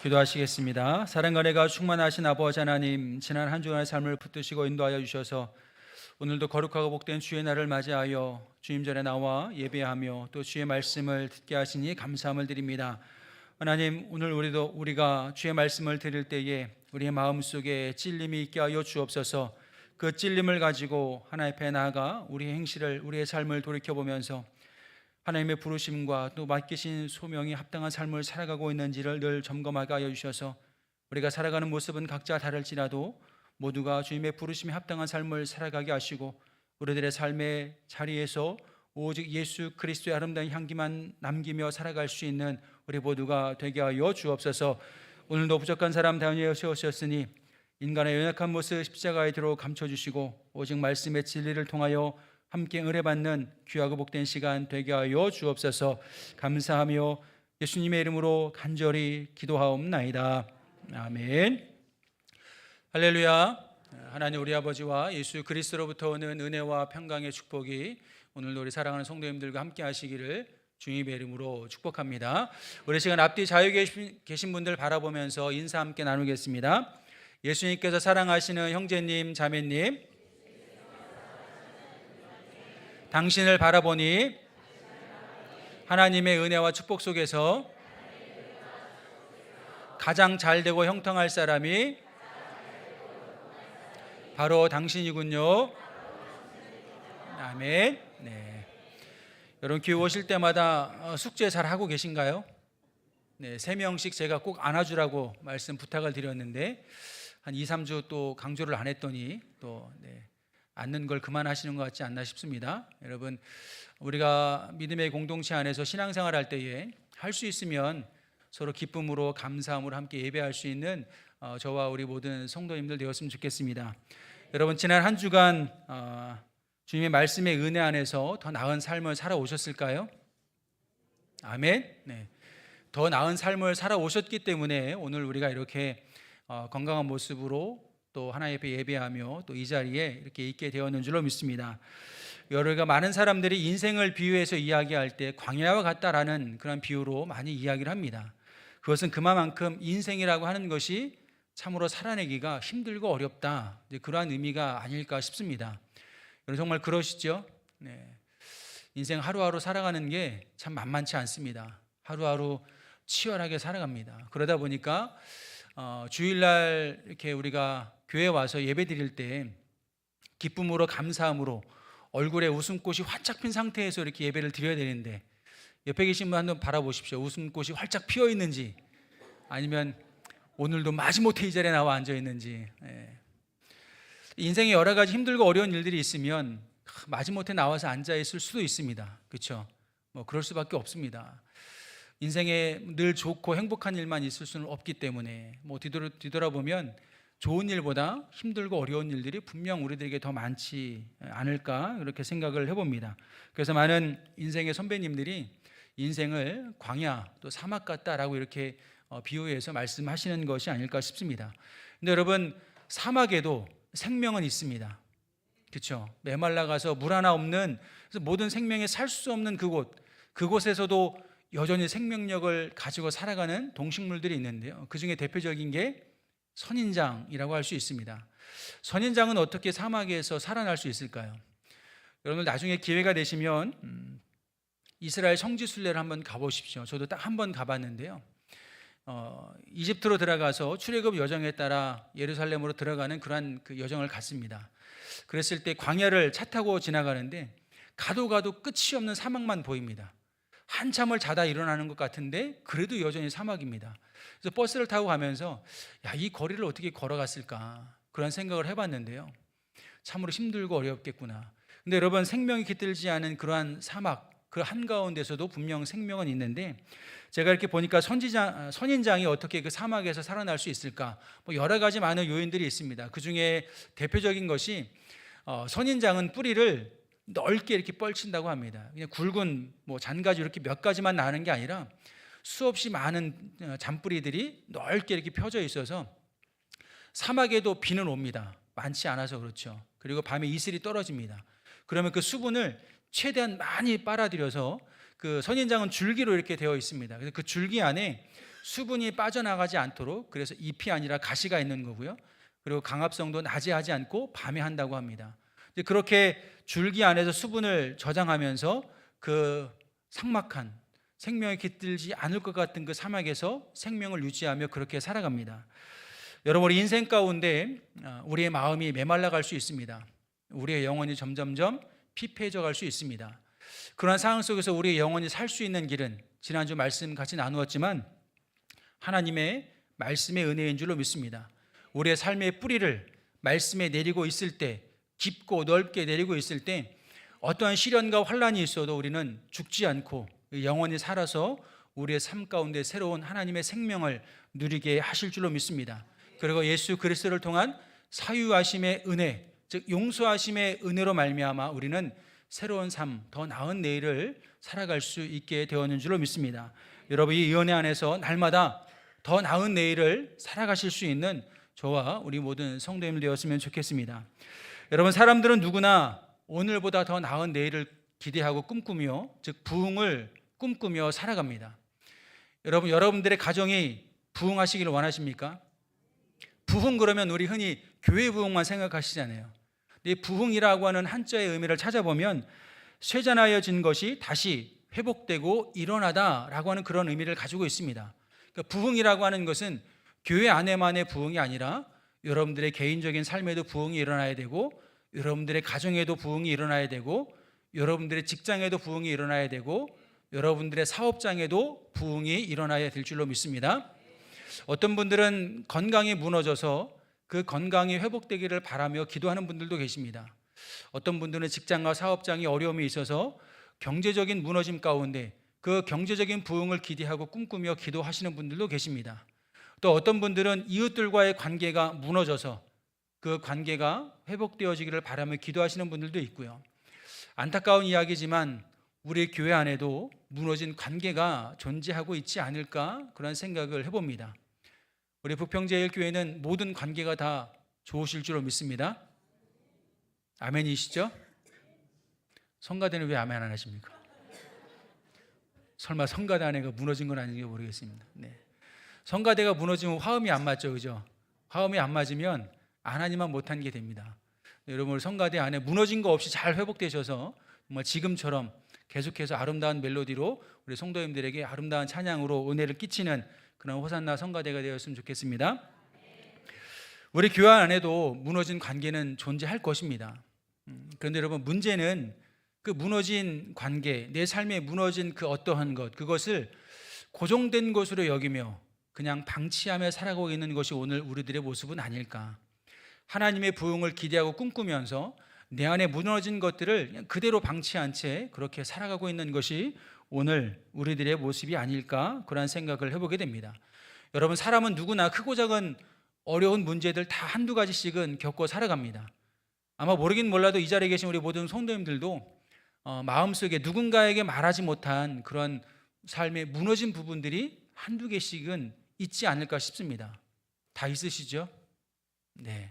기도하시겠습니다. 사랑과 은혜가 충만하신 아버지 하나님, 지난 한 주간의 삶을 붙드시고 인도하여 주셔서 오늘도 거룩하고 복된 주의 날을 맞이하여 주님 전에 나와 예배하며 또 주의 말씀을 듣게 하시니 감사함을 드립니다. 하나님, 오늘 우리가 주의 말씀을 들을 때에 우리의 마음속에 찔림이 있게 하여 주옵소서. 그 찔림을 가지고 하나님 앞에 나아가 우리의 행실을, 우리의 삶을 돌이켜보면서 하나님의 부르심과 또 맡기신 소명이 합당한 삶을 살아가고 있는지를 늘 점검하게 하여 주셔서 우리가 살아가는 모습은 각자 다를지라도 모두가 주님의 부르심에 합당한 삶을 살아가게 하시고 우리들의 삶의 자리에서 오직 예수 그리스도의 아름다운 향기만 남기며 살아갈 수 있는 우리 모두가 되게 하여 주옵소서. 오늘도 부족한 사람 다니어 세우셨으니 인간의 연약한 모습 십자가에 들어 감춰주시고 오직 말씀의 진리를 통하여 함께 은혜받는 귀하고 복된 시간 되게 하여 주옵소서. 감사하며 예수님의 이름으로 간절히 기도하옵나이다. 아멘. 할렐루야. 하나님 우리 아버지와 예수 그리스도로부터 오는 은혜와 평강의 축복이 오늘도 우리 사랑하는 성도님들과 함께 하시기를 주님의 이름으로 축복합니다. 우리 시간 앞뒤 자유 계신 분들 바라보면서 인사 함께 나누겠습니다. 예수님께서 사랑하시는 형제님, 자매님, 당신을 바라보니 하나님의 은혜와 축복 속에서 가장 잘되고 형통할 사람이 바로 당신이군요. 아멘. 네. 여러분 교회 오실 때마다 숙제 잘 하고 계신가요? 네, 3명씩 제가 꼭 안아주라고 말씀 부탁을 드렸는데 한 2, 3주 또 강조를 안 했더니 또 앉는 걸 그만하시는 것 같지 않나 싶습니다. 여러분, 우리가 믿음의 공동체 안에서 신앙생활 할 때에 할 수 있으면 서로 기쁨으로 감사함으로 함께 예배할 수 있는 저와 우리 모든 성도님들 되었으면 좋겠습니다. 여러분, 지난 한 주간 주님의 말씀의 은혜 안에서 더 나은 삶을 살아오셨을까요? 아멘. 네. 더 나은 삶을 살아오셨기 때문에 오늘 우리가 이렇게 건강한 모습으로 또 하나님 앞에 예배하며 또 이 자리에 이렇게 있게 되었는 줄로 믿습니다. 여러가 많은 사람들이 인생을 비유해서 이야기할 때 광야와 같다라는 그런 비유로 많이 이야기를 합니다. 그것은 그만큼 인생이라고 하는 것이 참으로 살아내기가 힘들고 어렵다, 그러한 의미가 아닐까 싶습니다. 여러분 정말 그러시죠? 네. 인생 하루하루 살아가는 게 참 만만치 않습니다. 하루하루 치열하게 살아갑니다. 그러다 보니까 주일날 이렇게 우리가 교회 와서 예배 드릴 때 기쁨으로 감사함으로 얼굴에 웃음꽃이 활짝 핀 상태에서 이렇게 예배를 드려야 되는데 옆에 계신 분 한번 바라보십시오. 웃음꽃이 활짝 피어 있는지 아니면 오늘도 마지못해 이 자리에 나와 앉아 있는지. 인생에 여러 가지 힘들고 어려운 일들이 있으면 마지못해 나와서 앉아 있을 수도 있습니다. 그렇죠? 그럴 수밖에 없습니다. 인생에 늘 좋고 행복한 일만 있을 수는 없기 때문에 뒤돌아보면 좋은 일보다 힘들고 어려운 일들이 분명 우리들에게 더 많지 않을까 그렇게 생각을 해봅니다. 그래서 많은 인생의 선배님들이 인생을 광야 또 사막 같다라고 이렇게 비유해서 말씀하시는 것이 아닐까 싶습니다. 근데 여러분 사막에도 생명은 있습니다. 그렇죠? 메말라가서 물 하나 없는 모든 생명이 살 수 없는 그곳에서도 여전히 생명력을 가지고 살아가는 동식물들이 있는데요. 그 중에 대표적인 게 선인장이라고 할 수 있습니다. 선인장은 어떻게 사막에서 살아날 수 있을까요? 여러분 나중에 기회가 되시면 이스라엘 성지순례를 한번 가보십시오. 저도 딱 한 번 가봤는데요. 이집트로 들어가서 출애굽 여정에 따라 예루살렘으로 들어가는 그러한 그 여정을 갔습니다. 그랬을 때 광야를 차 타고 지나가는데 가도 끝이 없는 사막만 보입니다. 한참을 자다 일어나는 것 같은데 그래도 여전히 사막입니다. 그래서 버스를 타고 가면서 이 거리를 어떻게 걸어갔을까 그런 생각을 해봤는데요. 참으로 힘들고 어렵겠구나. 근데 여러분 생명이 깃들지 않은 그러한 사막 그 한가운데서도 분명 생명은 있는데 제가 이렇게 보니까 선인장이 어떻게 그 사막에서 살아날 수 있을까 여러 가지 많은 요인들이 있습니다. 그 중에 대표적인 것이 선인장은 뿌리를 넓게 이렇게 뻘친다고 합니다. 그냥 굵은 잔가지 이렇게 몇 가지만 나는 게 아니라 수없이 많은 잔뿌리들이 넓게 이렇게 펴져 있어서 사막에도 비는 옵니다. 많지 않아서 그렇죠. 그리고 밤에 이슬이 떨어집니다. 그러면 그 수분을 최대한 많이 빨아들여서 그 선인장은 줄기로 이렇게 되어 있습니다. 그래서 그 줄기 안에 수분이 빠져나가지 않도록, 그래서 잎이 아니라 가시가 있는 거고요. 그리고 강압성도 낮에 하지 않고 밤에 한다고 합니다. 그렇게 줄기 안에서 수분을 저장하면서 그 삭막한 생명이 깃들지 않을 것 같은 그 사막에서 생명을 유지하며 그렇게 살아갑니다. 여러분, 우리 인생 가운데 우리의 마음이 메말라 갈 수 있습니다. 우리의 영혼이 점점점 피폐해져 갈 수 있습니다. 그러한 상황 속에서 우리의 영혼이 살 수 있는 길은 지난주 말씀 같이 나누었지만 하나님의 말씀의 은혜인 줄로 믿습니다. 우리의 삶의 뿌리를 말씀에 내리고 있을 때, 깊고 넓게 내리고 있을 때 어떠한 시련과 환란이 있어도 우리는 죽지 않고 영원히 살아서 우리의 삶 가운데 새로운 하나님의 생명을 누리게 하실 줄로 믿습니다. 그리고 예수 그리스도를 통한 사유하심의 은혜, 즉 용서하심의 은혜로 말미암아 우리는 새로운 삶, 더 나은 내일을 살아갈 수 있게 되었는 줄로 믿습니다. 여러분, 이 은혜 안에서 날마다 더 나은 내일을 살아가실 수 있는 저와 우리 모든 성도님 되었으면 좋겠습니다. 여러분, 사람들은 누구나 오늘보다 더 나은 내일을 기대하고 꿈꾸며, 즉 부흥을 꿈꾸며 살아갑니다. 여러분, 여러분들의 가정이 부흥하시기를 원하십니까? 부흥 그러면 우리 흔히 교회 부흥만 생각하시잖아요. 이 부흥이라고 하는 한자의 의미를 찾아보면 쇠잔하여진 것이 다시 회복되고 일어나다라고 하는 그런 의미를 가지고 있습니다. 그러니까 부흥이라고 하는 것은 교회 안에만의 부흥이 아니라 여러분들의 개인적인 삶에도 부흥이 일어나야 되고, 여러분들의 가정에도 부흥이 일어나야 되고, 여러분들의 직장에도 부흥이 일어나야 되고, 여러분들의 사업장에도 부흥이 일어나야 될 줄로 믿습니다. 어떤 분들은 건강이 무너져서 그 건강이 회복되기를 바라며 기도하는 분들도 계십니다. 어떤 분들은 직장과 사업장이 어려움이 있어서 경제적인 무너짐 가운데 그 경제적인 부흥을 기대하고 꿈꾸며 기도하시는 분들도 계십니다. 또 어떤 분들은 이웃들과의 관계가 무너져서 그 관계가 회복되어지기를 바라며 기도하시는 분들도 있고요. 안타까운 이야기지만 우리 교회 안에도 무너진 관계가 존재하고 있지 않을까, 그런 생각을 해봅니다. 우리 부평제일교회는 모든 관계가 다 좋으실 줄로 믿습니다. 아멘이시죠? 성가대는 왜 아멘 안 하십니까? 설마 성가대 안에가 무너진 건 아닌지 모르겠습니다. 네. 성가대가 무너지면 화음이 안 맞죠, 그죠? 화음이 안 맞으면 안 하니만 못한 게 됩니다. 여러분, 성가대 안에 무너진 거 없이 잘 회복되셔서 정말 지금처럼 계속해서 아름다운 멜로디로 우리 성도님들에게 아름다운 찬양으로 은혜를 끼치는 그런 호산나 성가대가 되었으면 좋겠습니다. 우리 교회 안에도 무너진 관계는 존재할 것입니다. 그런데 여러분, 문제는 그 무너진 관계, 내 삶에 무너진 그 어떠한 것, 그것을 고정된 것으로 여기며 그냥 방치하며 살아가고 있는 것이 오늘 우리들의 모습은 아닐까. 하나님의 부흥을 기대하고 꿈꾸면서 내 안에 무너진 것들을 그냥 그대로 방치한 채 그렇게 살아가고 있는 것이 오늘 우리들의 모습이 아닐까, 그런 생각을 해보게 됩니다. 여러분, 사람은 누구나 크고 작은 어려운 문제들 다 한두 가지씩은 겪고 살아갑니다. 아마 모르긴 몰라도 이 자리에 계신 우리 모든 성도님들도 마음속에 누군가에게 말하지 못한 그런 삶의 무너진 부분들이 한두 개씩은 있지 않을까 싶습니다. 다 있으시죠? 네.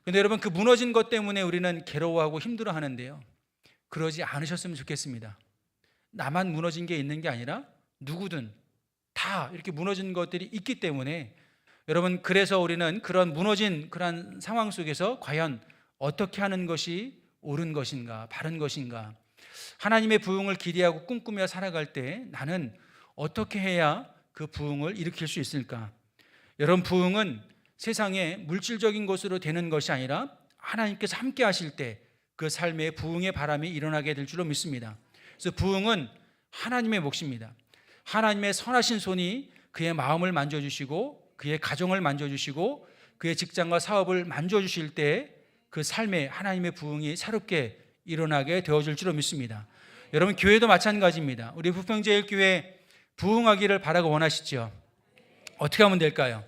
근데 여러분, 그 무너진 것 때문에 우리는 괴로워하고 힘들어 하는데요, 그러지 않으셨으면 좋겠습니다. 나만 무너진 게 있는 게 아니라 누구든 다 이렇게 무너진 것들이 있기 때문에 여러분, 그래서 우리는 그런 무너진 그런 상황 속에서 과연 어떻게 하는 것이 옳은 것인가, 바른 것인가, 하나님의 부흥을 기대하고 꿈꾸며 살아갈 때 나는 어떻게 해야 그 부흥을 일으킬 수 있을까? 여러분, 부흥은 세상에 물질적인 것으로 되는 것이 아니라 하나님께서 함께 하실 때 그 삶의 부흥의 바람이 일어나게 될 줄로 믿습니다. 그래서 부흥은 하나님의 몫입니다. 하나님의 선하신 손이 그의 마음을 만져주시고 그의 가정을 만져주시고 그의 직장과 사업을 만져주실 때 그 삶에 하나님의 부흥이 새롭게 일어나게 되어질 줄로 믿습니다. 여러분, 교회도 마찬가지입니다. 우리 부평제일교회 부흥하기를 바라고 원하시죠? 어떻게 하면 될까요?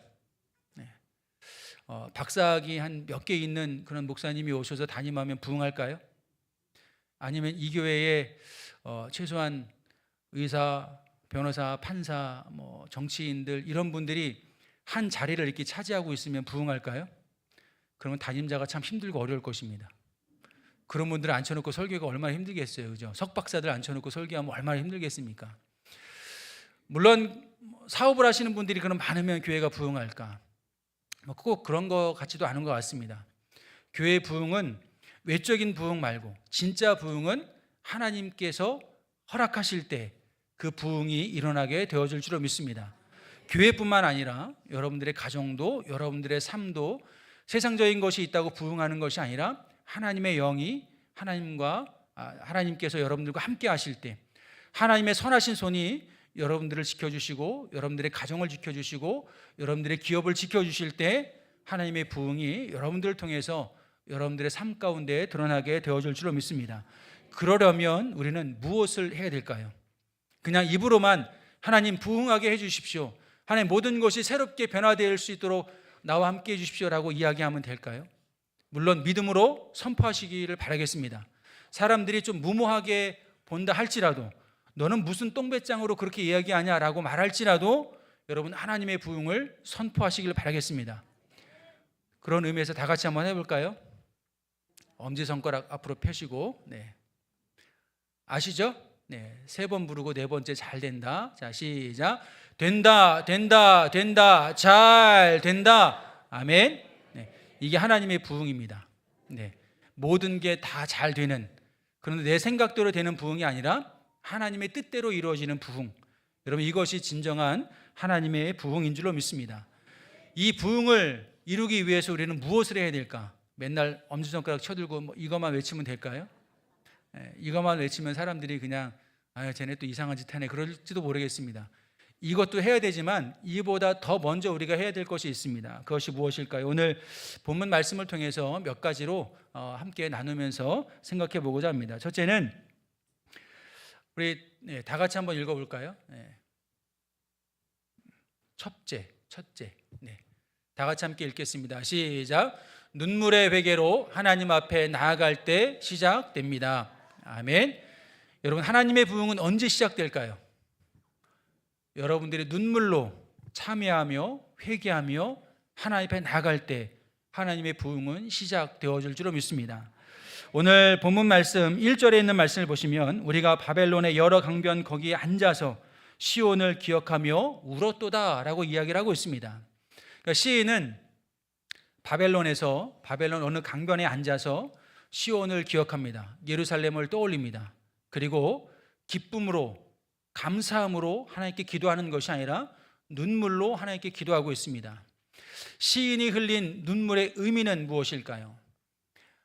박사학위 한 몇 개 있는 그런 목사님이 오셔서 담임하면 부흥할까요? 아니면 이 교회에 최소한 의사, 변호사, 판사, 정치인들 이런 분들이 한 자리를 이렇게 차지하고 있으면 부흥할까요? 그러면 담임자가 참 힘들고 어려울 것입니다. 그런 분들을 앉혀놓고 설교가 얼마나 힘들겠어요, 그죠? 석박사들 앉혀놓고 설교하면 얼마나 힘들겠습니까? 물론 사업을 하시는 분들이 그럼 많으면 교회가 부흥할까? 꼭 그런 거 같지도 않은 것 같습니다. 교회의 부흥은 외적인 부흥 말고 진짜 부흥은 하나님께서 허락하실 때 그 부흥이 일어나게 되어질 줄로 믿습니다. 교회뿐만 아니라 여러분들의 가정도, 여러분들의 삶도 세상적인 것이 있다고 부흥하는 것이 아니라 하나님의 영이 하나님께서 여러분들과 함께 하실 때 하나님의 선하신 손이 여러분들을 지켜주시고 여러분들의 가정을 지켜주시고 여러분들의 기업을 지켜주실 때 하나님의 부흥이 여러분들을 통해서 여러분들의 삶 가운데 드러나게 되어질 줄로 믿습니다. 그러려면 우리는 무엇을 해야 될까요? 그냥 입으로만 하나님 부흥하게 해주십시오, 하나님 모든 것이 새롭게 변화될 수 있도록 나와 함께 해주십시오라고 이야기하면 될까요? 물론 믿음으로 선포하시기를 바라겠습니다. 사람들이 좀 무모하게 본다 할지라도, 너는 무슨 똥배짱으로 그렇게 이야기하냐라고 말할지라도 여러분 하나님의 부흥을 선포하시기를 바라겠습니다. 그런 의미에서 다 같이 한번 해볼까요? 엄지손가락 앞으로 펴시고, 네. 아시죠? 네. 3번 부르고 4번째 잘 된다. 자, 시작. 된다, 된다, 된다, 잘 된다. 아멘. 네. 이게 하나님의 부흥입니다. 네. 모든 게 다 잘 되는, 그런데 내 생각대로 되는 부흥이 아니라 하나님의 뜻대로 이루어지는 부흥. 여러분 이것이 진정한 하나님의 부흥인 줄로 믿습니다. 이 부흥을 이루기 위해서 우리는 무엇을 해야 될까? 맨날 엄지손가락 쳐들고 이것만 외치면 될까요? 이것만 외치면 사람들이 그냥 쟤네 또 이상한 짓 하네 그럴지도 모르겠습니다. 이것도 해야 되지만 이보다 더 먼저 우리가 해야 될 것이 있습니다. 그것이 무엇일까요? 오늘 본문 말씀을 통해서 몇 가지로 함께 나누면서 생각해 보고자 합니다. 첫째는 우리 다 같이 한번 읽어볼까요? 첫째. 다 같이 함께 읽겠습니다. 시작. 눈물의 베개로 하나님 앞에 나아갈 때 시작됩니다. 아멘. 여러분 하나님의 부흥은 언제 시작될까요? 여러분들이 눈물로 참여하며 회개하며 하나님 앞에 나아갈 때 하나님의 부흥은 시작되어질 줄로 믿습니다. 오늘 본문 말씀 1절에 있는 말씀을 보시면 우리가 바벨론의 여러 강변 거기에 앉아서 시온을 기억하며 울었도다 라고 이야기를 하고 있습니다. 그러니까 시인은 바벨론 어느 강변에 앉아서 시온을 기억합니다. 예루살렘을 떠올립니다. 그리고 기쁨으로 감사함으로 하나님께 기도하는 것이 아니라 눈물로 하나님께 기도하고 있습니다. 시인이 흘린 눈물의 의미는 무엇일까요?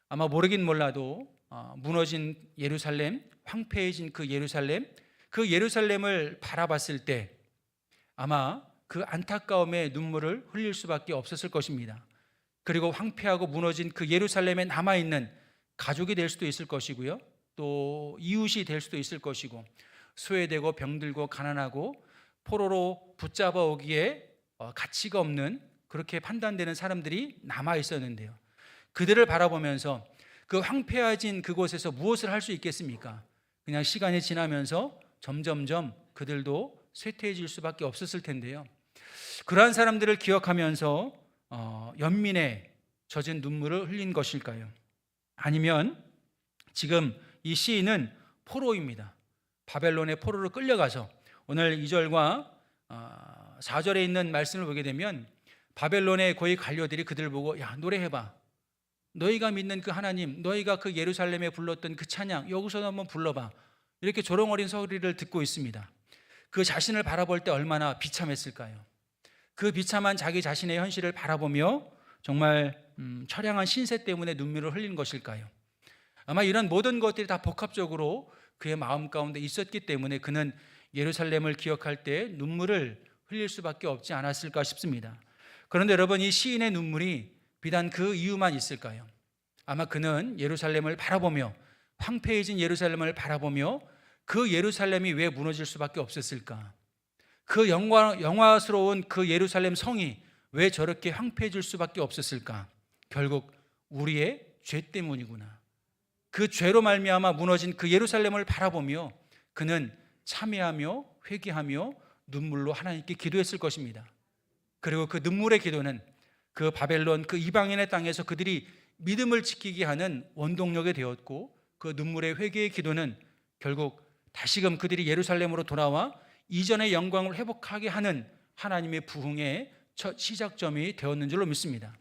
아마 모르긴 몰라도 무너진 예루살렘, 황폐해진 그 예루살렘을 바라봤을 때 아마 그 안타까움의 눈물을 흘릴 수밖에 없었을 것입니다. 그리고 황폐하고 무너진 그 예루살렘에 남아있는 가족이 될 수도 있을 것이고요, 또 이웃이 될 수도 있을 것이고, 소외되고 병들고 가난하고 포로로 붙잡아 오기에 가치가 없는 그렇게 판단되는 사람들이 남아 있었는데요, 그들을 바라보면서 그 황폐해진 그곳에서 무엇을 할 수 있겠습니까? 그냥 시간이 지나면서 점점점 그들도 쇠퇴해질 수밖에 없었을 텐데요, 그러한 사람들을 기억하면서 연민에 젖은 눈물을 흘린 것일까요? 아니면 지금 이 시인은 포로입니다. 바벨론의 포로로 끌려가서 오늘 2절과 4절에 있는 말씀을 보게 되면 바벨론의 고위 관료들이 그들을 보고 야 노래해봐, 너희가 믿는 그 하나님, 너희가 그 예루살렘에 불렀던 그 찬양 여기서도 한번 불러봐, 이렇게 조롱어린 소리를 듣고 있습니다. 그 자신을 바라볼 때 얼마나 비참했을까요? 그 비참한 자기 자신의 현실을 바라보며 정말 처량한 신세 때문에 눈물을 흘린 것일까요? 아마 이런 모든 것들이 다 복합적으로 그의 마음 가운데 있었기 때문에 그는 예루살렘을 기억할 때 눈물을 흘릴 수밖에 없지 않았을까 싶습니다. 그런데 여러분 이 시인의 눈물이 비단 그 이유만 있을까요? 아마 그는 예루살렘을 바라보며 황폐해진 예루살렘을 바라보며 그 예루살렘이 왜 무너질 수밖에 없었을까? 그 영화스러운 그 예루살렘 성이 왜 저렇게 황폐해질 수밖에 없었을까? 결국 우리의 죄 때문이구나. 그 죄로 말미암아 무너진 그 예루살렘을 바라보며 그는 참회하며 회개하며 눈물로 하나님께 기도했을 것입니다. 그리고 그 눈물의 기도는 그 바벨론 그 이방인의 땅에서 그들이 믿음을 지키게 하는 원동력이 되었고, 그 눈물의 회개의 기도는 결국 다시금 그들이 예루살렘으로 돌아와 이전의 영광을 회복하게 하는 하나님의 부흥의 첫 시작점이 되었는 줄로 믿습니다.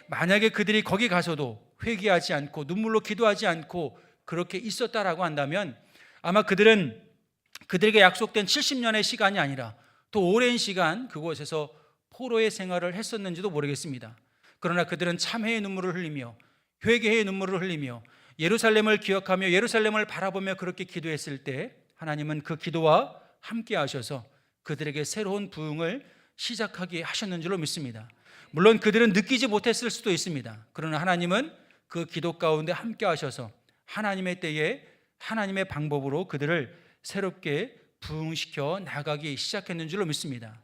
만약에 그들이 거기 가서도 회개하지 않고 눈물로 기도하지 않고 그렇게 있었다라고 한다면 아마 그들에게 약속된 70년의 시간이 아니라 또 오랜 시간 그곳에서 포로의 생활을 했었는지도 모르겠습니다. 그러나 그들은 참회의 눈물을 흘리며 회개의 눈물을 흘리며 예루살렘을 기억하며 예루살렘을 바라보며 그렇게 기도했을 때 하나님은 그 기도와 함께 하셔서 그들에게 새로운 부흥을 시작하게 하셨는 줄로 믿습니다. 물론 그들은 느끼지 못했을 수도 있습니다. 그러나 하나님은 그 기도 가운데 함께 하셔서 하나님의 때에 하나님의 방법으로 그들을 새롭게 부흥시켜 나가기 시작했는 줄로 믿습니다.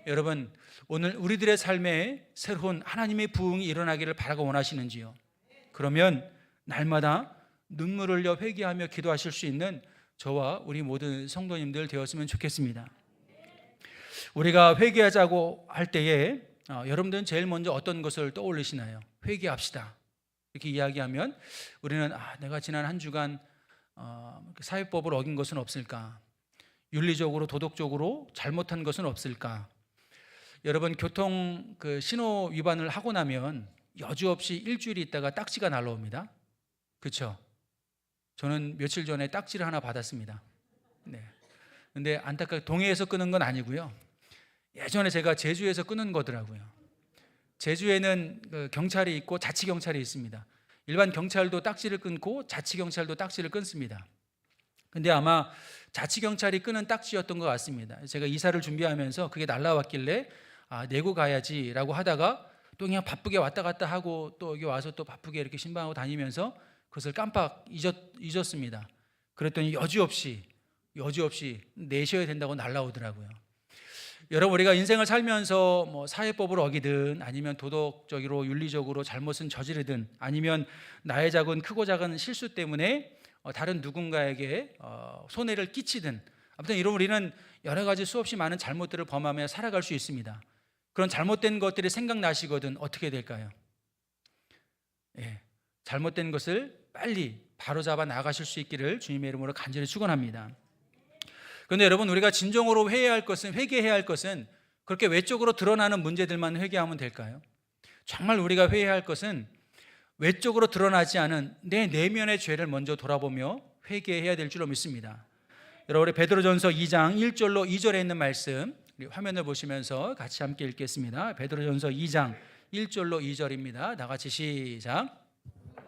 여러분, 오늘 우리들의 삶에 새로운 하나님의 부흥이 일어나기를 바라고 원하시는지요? 그러면 날마다 눈물을 흘려 회개하며 기도하실 수 있는 저와 우리 모든 성도님들 되었으면 좋겠습니다. 우리가 회개하자고 할 때에 여러분들은 제일 먼저 어떤 것을 떠올리시나요? 회개합시다 이렇게 이야기하면 우리는 내가 지난 한 주간 사회법을 어긴 것은 없을까? 윤리적으로 도덕적으로 잘못한 것은 없을까? 여러분, 교통 신호 위반을 하고 나면 여지없이 일주일이 있다가 딱지가 날라옵니다. 그렇죠? 저는 며칠 전에 딱지를 하나 받았습니다. 네. 근데 안타깝게 동해에서 끄는 건 아니고요. 예전에 제가 제주에서 끄는 거더라고요. 제주에는 경찰이 있고 자치경찰이 있습니다. 일반 경찰도 딱지를 끊고 자치경찰도 딱지를 끊습니다. 근데 아마 자치경찰이 끄는 딱지였던 것 같습니다. 제가 이사를 준비하면서 그게 날라왔길래 내고 가야지라고 하다가 또 그냥 바쁘게 왔다 갔다 하고 또 여기 와서 또 바쁘게 이렇게 신방하고 다니면서 그것을 깜빡 잊었습니다. 그랬더니 여지없이 내셔야 된다고 날라오더라고요. 여러분, 우리가 인생을 살면서 뭐 사회법을 어기든 아니면 도덕적으로 윤리적으로 잘못은 저지르든 아니면 나의 크고 작은 실수 때문에 다른 누군가에게 손해를 끼치든 아무튼 이런 우리는 여러 가지 수없이 많은 잘못들을 범하며 살아갈 수 있습니다. 그런 잘못된 것들이 생각나시거든 어떻게 될까요? 잘못된 것을 빨리 바로잡아 나가실 수 있기를 주님의 이름으로 간절히 축원합니다. 그런데 여러분, 우리가 진정으로 회개해야 할 것은 그렇게 외적으로 드러나는 문제들만 회개하면 될까요? 정말 우리가 회개해야 할 것은 외적으로 드러나지 않은 내 내면의 죄를 먼저 돌아보며 회개해야 될 줄로 믿습니다. 여러분, 우리 베드로전서 2장 1절로 2절에 있는 말씀 우리 화면을 보시면서 같이 함께 읽겠습니다. 베드로전서 2장 1절로 2절입니다. 다 같이 시작.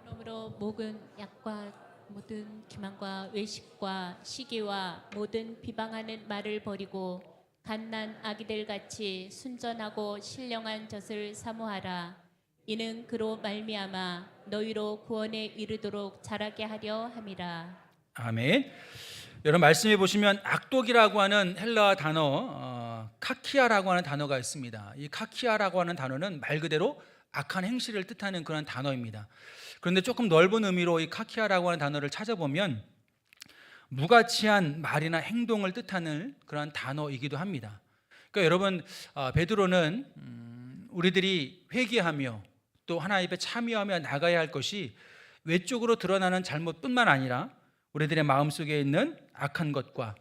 그러므로 목은 약과 모든 기만과 외식과 시기와 모든 비방하는 말을 버리고 갓난 아기들 같이 순전하고 신령한 젖을 사모하라. 이는 그로 말미암아 너희로 구원에 이르도록 자라게 하려 함이라. 아멘. 여러분, 말씀해 보시면 악독이라고 하는 헬라어 단어 카키아라고 하는 단어가 있습니다. 이 카키아라고 하는 단어는 말 그대로 악한 행실을 뜻하는 그런 단어입니다. 그런데 조금 넓은 의미로 이 카키아라고 하는 단어를 찾아보면 무가치한 말이나 행동을 뜻하는 그런 단어이기도 합니다. 그러니까 여러분, 베드로는 우리들이 회개하며 또 하나님 앞에 참여하며 나가야 할 것이 외적으로 드러나는 잘못뿐만 아니라 우리들의 마음속에 있는 악한 것과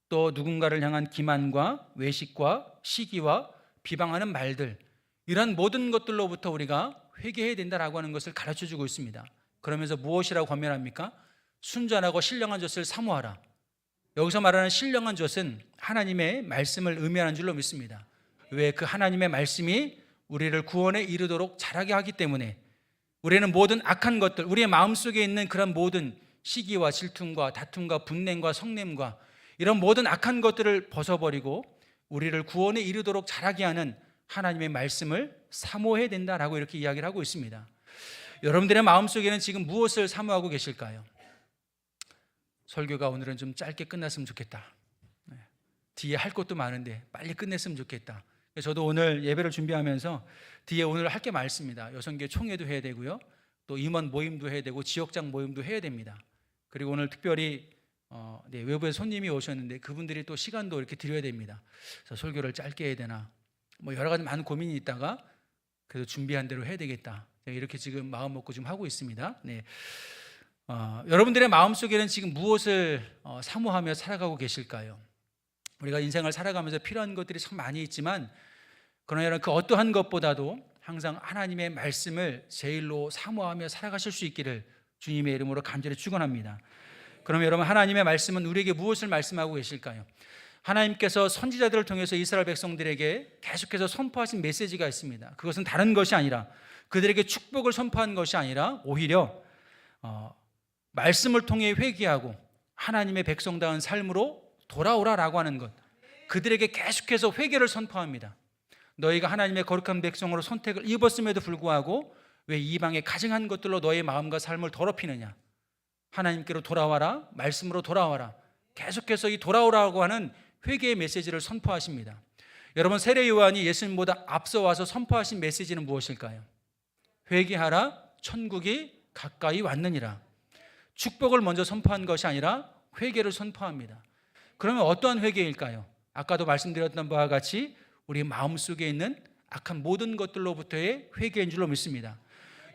또 누군가를 향한 기만과 외식과 시기와 비방하는 말들, 이런 모든 것들로부터 우리가 회개해야 된다라고 하는 것을 가르쳐주고 있습니다. 그러면서 무엇이라고 권면합니까? 순전하고 신령한 젖을 사모하라. 여기서 말하는 신령한 젖은 하나님의 말씀을 의미하는 줄로 믿습니다. 왜? 그 하나님의 말씀이 우리를 구원에 이르도록 자라게 하기 때문에 우리는 모든 악한 것들, 우리의 마음속에 있는 그런 모든 시기와 질투와 다툼과 분냄과 성냄과 이런 모든 악한 것들을 벗어버리고 우리를 구원에 이르도록 자라게 하는 하나님의 말씀을 사모해야 된다라고 이렇게 이야기를 하고 있습니다. 여러분들의 마음속에는 지금 무엇을 사모하고 계실까요? 설교가 오늘은 좀 짧게 끝났으면 좋겠다. 뒤에 할 것도 많은데 빨리 끝냈으면 좋겠다. 저도 오늘 예배를 준비하면서 뒤에 오늘 할 게 많습니다. 여성교회 총회도 해야 되고요, 또 임원 모임도 해야 되고 지역장 모임도 해야 됩니다. 그리고 오늘 특별히 외부에 손님이 오셨는데 그분들이 또 시간도 이렇게 드려야 됩니다. 그래서 설교를 짧게 해야 되나 뭐 여러 가지 많은 고민이 있다가 그래도 준비한 대로 해야 되겠다, 이렇게 지금 마음 먹고 지금 하고 있습니다. 여러분들의 마음속에는 지금 무엇을 사모하며 살아가고 계실까요? 우리가 인생을 살아가면서 필요한 것들이 참 많이 있지만 그러나 여러분 그 어떠한 것보다도 항상 하나님의 말씀을 제일로 사모하며 살아가실 수 있기를 주님의 이름으로 간절히 축원합니다. 그럼 여러분 하나님의 말씀은 우리에게 무엇을 말씀하고 계실까요? 하나님께서 선지자들을 통해서 이스라엘 백성들에게 계속해서 선포하신 메시지가 있습니다. 그것은 다른 것이 아니라 그들에게 축복을 선포한 것이 아니라 오히려 말씀을 통해 회개하고 하나님의 백성다운 삶으로 돌아오라라고 하는 것, 그들에게 계속해서 회개를 선포합니다. 너희가 하나님의 거룩한 백성으로 선택을 입었음에도 불구하고 왜 이방의 가증한 것들로 너의 마음과 삶을 더럽히느냐? 하나님께로 돌아와라, 말씀으로 돌아와라. 계속해서 이 돌아오라고 하는 회개의 메시지를 선포하십니다. 여러분 세례 요한이 예수님보다 앞서 와서 선포하신 메시지는 무엇일까요? 회개하라, 천국이 가까이 왔느니라. 축복을 먼저 선포한 것이 아니라 회개를 선포합니다. 그러면 어떠한 회개일까요? 아까도 말씀드렸던 바와 같이 우리 마음속에 있는 악한 모든 것들로부터의 회개인 줄로 믿습니다.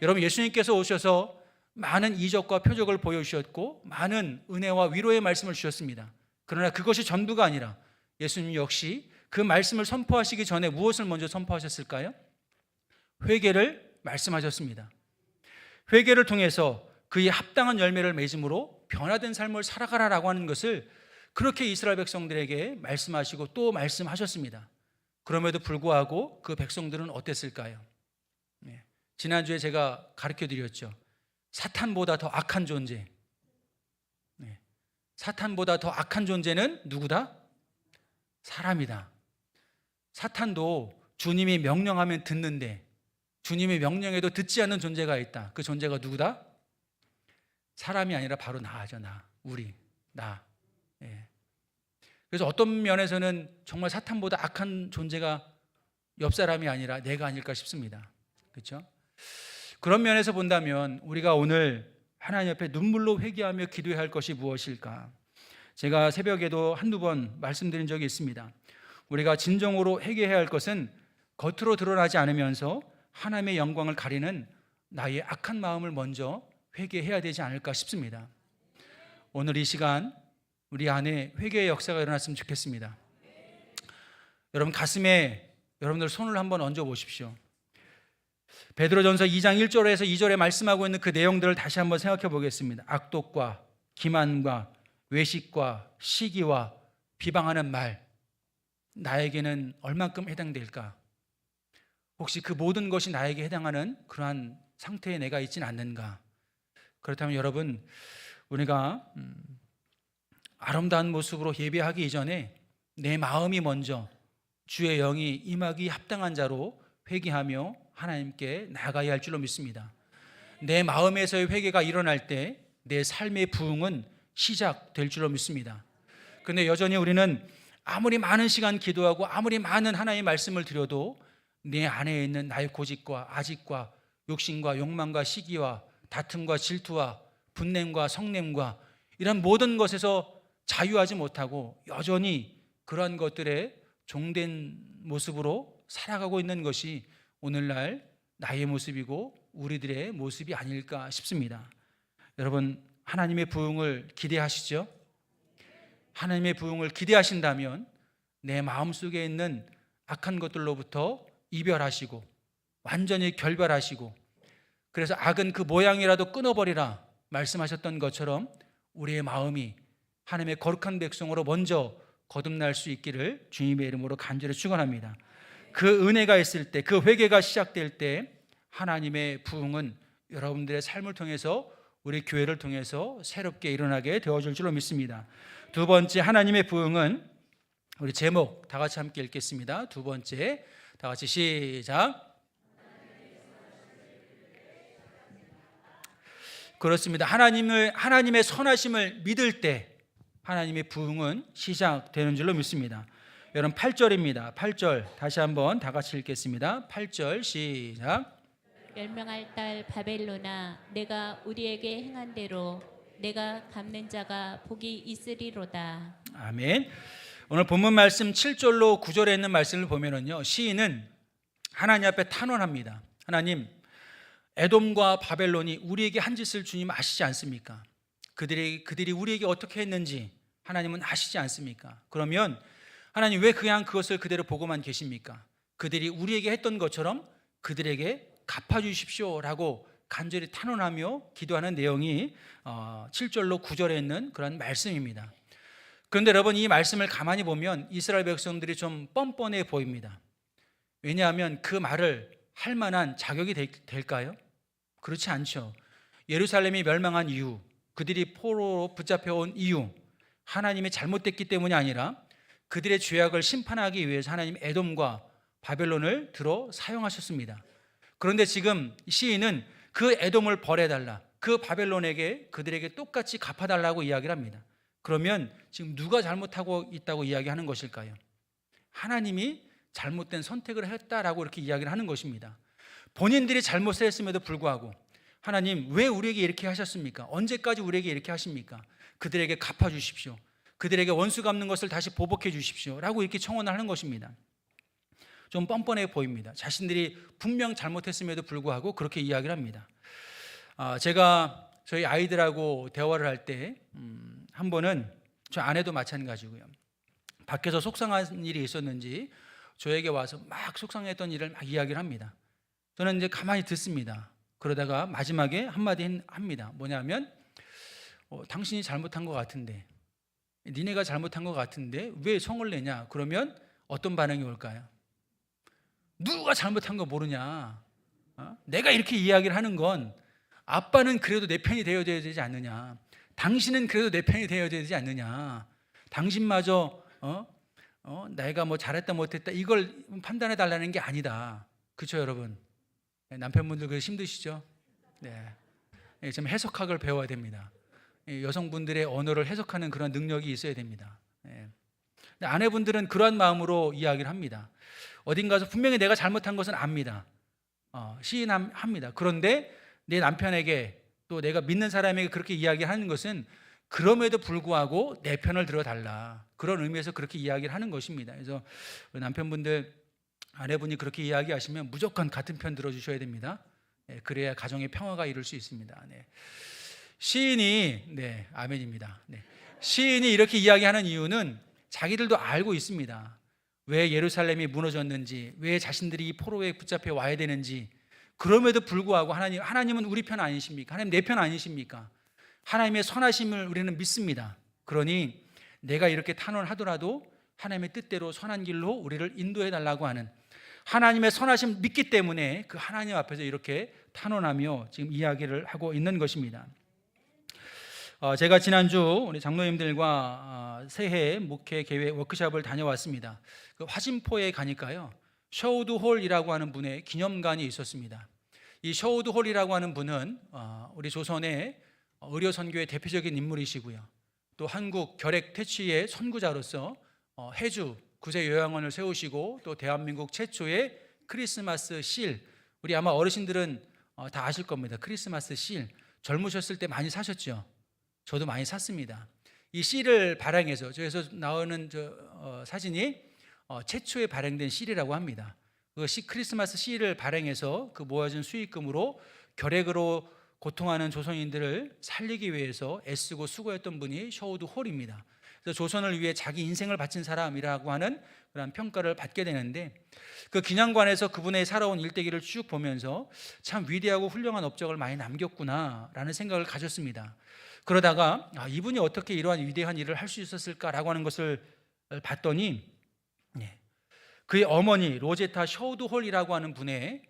여러분 예수님께서 오셔서 많은 이적과 표적을 보여주셨고 많은 은혜와 위로의 말씀을 주셨습니다. 그러나 그것이 전부가 아니라 예수님 역시 그 말씀을 선포하시기 전에 무엇을 먼저 선포하셨을까요? 회개를 말씀하셨습니다. 회개를 통해서 그의 합당한 열매를 맺음으로 변화된 삶을 살아가라라고 하는 것을 그렇게 이스라엘 백성들에게 말씀하시고 또 말씀하셨습니다. 그럼에도 불구하고 그 백성들은 어땠을까요? 지난주에 제가 가르쳐 드렸죠. 사탄보다 더 악한 존재. 사탄보다 더 악한 존재는 누구다? 사람이다. 사탄도 주님이 명령하면 듣는데 주님의 명령에도 듣지 않는 존재가 있다. 그 존재가 누구다? 사람이 아니라 바로 나죠. 나, 우리, 나. 그래서 어떤 면에서는 정말 사탄보다 악한 존재가 옆 사람이 아니라 내가 아닐까 싶습니다. 그렇죠? 그런 면에서 본다면 우리가 오늘 하나님 앞에 눈물로 회개하며 기도해야 할 것이 무엇일까? 제가 새벽에도 한두 번 말씀드린 적이 있습니다. 우리가 진정으로 회개해야 할 것은 겉으로 드러나지 않으면서 하나님의 영광을 가리는 나의 악한 마음을 먼저 회개해야 되지 않을까 싶습니다. 오늘 이 시간 우리 안에 회개의 역사가 일어났으면 좋겠습니다. 여러분 가슴에 여러분들 손을 한번 얹어 보십시오. 베드로전서 2장 1절에서 2절에 말씀하고 있는 그 내용들을 다시 한번 생각해 보겠습니다. 악독과 기만과 외식과 시기와 비방하는 말, 나에게는 얼만큼 해당될까? 혹시 그 모든 것이 나에게 해당하는 그러한 상태에 내가 있지는 않는가? 그렇다면 여러분, 우리가 아름다운 모습으로 예배하기 이전에 내 마음이 먼저 주의 영이 임하기 합당한 자로 회개하며 하나님께 나아가야 할 줄로 믿습니다. 내 마음에서의 회개가 일어날 때 내 삶의 부흥은 시작될 줄로 믿습니다. 그런데 여전히 우리는 아무리 많은 시간 기도하고 아무리 많은 하나님의 말씀을 드려도 내 안에 있는 나의 고집과 아집과 욕심과 욕망과 시기와 다툼과 질투와 분냄과 성냄과 이런 모든 것에서 자유하지 못하고 여전히 그러한 것들에 종된 모습으로 살아가고 있는 것이 오늘날 나의 모습이고 우리들의 모습이 아닐까 싶습니다. 여러분 하나님의 부흥을 기대하시죠? 하나님의 부흥을 기대하신다면 내 마음속에 있는 악한 것들로부터 이별하시고 완전히 결별하시고 그래서 악은 그 모양이라도 끊어버리라 말씀하셨던 것처럼 우리의 마음이 하나님의 거룩한 백성으로 먼저 거듭날 수 있기를 주님의 이름으로 간절히 축원합니다. 그 은혜가 있을 때, 그 회개가 시작될 때 하나님의 부흥은 여러분들의 삶을 통해서 우리 교회를 통해서 새롭게 일어나게 되어줄 줄로 믿습니다. 두 번째 하나님의 부흥은 우리 제목 다 같이 함께 읽겠습니다. 두 번째 다 같이 시작. 그렇습니다. 하나님의 선하심을 믿을 때 하나님의 부흥은 시작되는 줄로 믿습니다. 여러분 8절입니다. 8절 다시 한번 다 같이 읽겠습니다. 8절 시작. 멸망할 딸 바벨론아, 내가 우리에게 행한 대로 내가 갚는 자가 복이 있으리로다. 아멘. 오늘 본문 말씀 7절로 9절에 있는 말씀을 보면은요, 시인은 하나님 앞에 탄원합니다. 하나님, 에돔과 바벨론이 우리에게 한 짓을 주님 아시지 않습니까? 그들이 우리에게 어떻게 했는지 하나님은 아시지 않습니까? 그러면 하나님 왜 그냥 그것을 그대로 보고만 계십니까? 그들이 우리에게 했던 것처럼 그들에게 갚아주십시오라고 간절히 탄원하며 기도하는 내용이 7절로 9절에 있는 그런 말씀입니다. 그런데 여러분, 이 말씀을 가만히 보면 이스라엘 백성들이 좀 뻔뻔해 보입니다. 왜냐하면 그 말을 할 만한 자격이 될까요? 그렇지 않죠. 예루살렘이 멸망한 이유, 그들이 포로로 붙잡혀온 이유, 하나님이 잘못됐기 때문이 아니라 그들의 죄악을 심판하기 위해서 하나님 에돔과 바벨론을 들어 사용하셨습니다. 그런데 지금 시인은 그 에돔을 벌해달라, 그 바벨론에게 그들에게 똑같이 갚아달라고 이야기를 합니다. 그러면 지금 누가 잘못하고 있다고 이야기하는 것일까요? 하나님이 잘못된 선택을 했다라고 이렇게 이야기를 하는 것입니다. 본인들이 잘못을 했음에도 불구하고 하나님 왜 우리에게 이렇게 하셨습니까? 언제까지 우리에게 이렇게 하십니까? 그들에게 갚아주십시오. 그들에게 원수 갚는 것을 다시 보복해 주십시오 라고 이렇게 청원을 하는 것입니다. 좀 뻔뻔해 보입니다. 자신들이 분명 잘못했음에도 불구하고 그렇게 이야기를 합니다. 제가 저희 아이들하고 대화를 할 때 한 번은 저 아내도 마찬가지고요. 밖에서 속상한 일이 있었는지 저에게 와서 막 속상했던 일을 막 이야기를 합니다. 저는 이제 가만히 듣습니다. 그러다가 마지막에 한마디 합니다. 뭐냐면 당신이 잘못한 것 같은데, 니네가 잘못한 것 같은데 왜 성을 내냐? 그러면 어떤 반응이 올까요? 누가 잘못한 거 모르냐? 내가 이렇게 이야기를 하는 건 아빠는 그래도 내 편이 되어야 되지 않느냐? 당신은 그래도 내 편이 되어야 되지 않느냐? 당신마저 내가 뭐 잘했다 못했다 이걸 판단해 달라는 게 아니다. 그렇죠, 여러분? 남편분들 그 힘드시죠? 네. 좀 해석학을 배워야 됩니다. 여성분들의 언어를 해석하는 그런 능력이 있어야 됩니다. 아내분들은 그러한 마음으로 이야기를 합니다. 어딘가서 분명히 내가 잘못한 것은 압니다. 시인합니다. 그런데 내 남편에게 또 내가 믿는 사람에게 그렇게 이야기하는 것은 그럼에도 불구하고 내 편을 들어달라, 그런 의미에서 그렇게 이야기를 하는 것입니다. 그래서 남편분들, 아내분이 그렇게 이야기하시면 무조건 같은 편 들어주셔야 됩니다. 그래야 가정의 평화가 이룰 수 있습니다. 시인이 아멘입니다. 시인이 이렇게 이야기하는 이유는 자기들도 알고 있습니다. 왜 예루살렘이 무너졌는지, 왜 자신들이 이 포로에 붙잡혀 와야 되는지. 그럼에도 불구하고 하나님은 우리 편 아니십니까? 하나님 내 편 아니십니까? 하나님의 선하심을 우리는 믿습니다. 그러니 내가 이렇게 탄원하더라도 하나님의 뜻대로 선한 길로 우리를 인도해 달라고 하는 하나님의 선하심을 믿기 때문에 그 하나님 앞에서 이렇게 탄원하며 지금 이야기를 하고 있는 것입니다. 제가 지난주 우리 장로님들과 새해 목회 계획 워크숍을 다녀왔습니다. 그 화진포에 가니까요, 셔우드 홀이라고 하는 분의 기념관이 있었습니다. 이 셔우드 홀이라고 하는 분은 우리 조선의 의료 선교의 대표적인 인물이시고요, 또 한국 결핵 퇴치의 선구자로서 해주 구세 요양원을 세우시고, 또 대한민국 최초의 크리스마스 실, 우리 아마 어르신들은 다 아실 겁니다. 크리스마스 실 젊으셨을 때 많이 사셨죠? 저도 많이 샀습니다. 이 실을 발행해서, 저에서 나오는 사진이 최초에 발행된 실이라고 합니다. 그 크리스마스 실을 발행해서 그 모아진 수익금으로 결핵으로 고통하는 조선인들을 살리기 위해서 애쓰고 수고했던 분이 셔우드 홀입니다. 그래서 조선을 위해 자기 인생을 바친 사람이라고 하는 그런 평가를 받게 되는데, 그 기념관에서 그분의 살아온 일대기를 쭉 보면서 참 위대하고 훌륭한 업적을 많이 남겼구나라는 생각을 가졌습니다. 그러다가 이분이 어떻게 이러한 위대한 일을 할 수 있었을까라고 하는 것을 봤더니, 그의 어머니 로제타 셔우드 홀이라고 하는 분의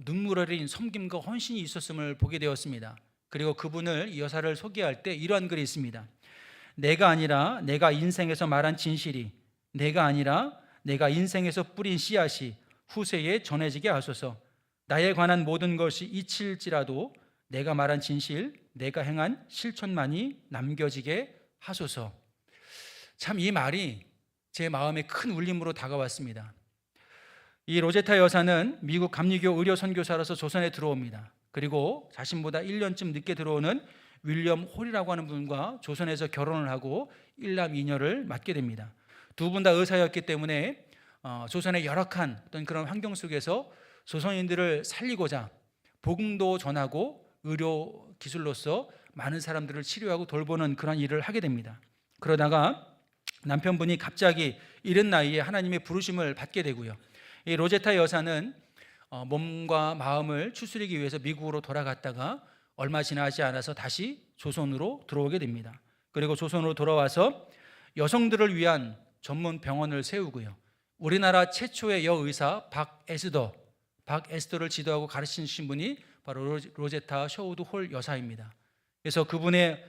눈물 어린 섬김과 헌신이 있었음을 보게 되었습니다. 그리고 그분을, 이 여사를 소개할 때 이러한 글이 있습니다. 내가 아니라 내가 인생에서 말한 진실이, 내가 아니라 내가 인생에서 뿌린 씨앗이 후세에 전해지게 하소서. 나에 관한 모든 것이 잊힐지라도 내가 말한 진실, 내가 행한 실천만이 남겨지게 하소서. 참 이 말이 제 마음에 큰 울림으로 다가왔습니다. 이 로제타 여사는 미국 감리교 의료 선교사로서 조선에 들어옵니다. 그리고 자신보다 1년쯤 늦게 들어오는 윌리엄 홀이라고 하는 분과 조선에서 결혼을 하고 일남 이녀를 맡게 됩니다. 두 분 다 의사였기 때문에 조선의 열악한 어떤 그런 환경 속에서 조선인들을 살리고자 복음도 전하고 의료 기술로서 많은 사람들을 치료하고 돌보는 그런 일을 하게 됩니다. 그러다가 남편분이 갑자기 이른 나이에 하나님의 부르심을 받게 되고요. 이 로제타 여사는 몸과 마음을 추스리기 위해서 미국으로 돌아갔다가 얼마 지나지 않아서 다시 조선으로 들어오게 됩니다. 그리고 조선으로 돌아와서 여성들을 위한 전문 병원을 세우고요. 우리나라 최초의 여의사 박에스더를 지도하고 가르치신 분이 바로 로제타 셔우드 홀 여사입니다. 그래서 그분의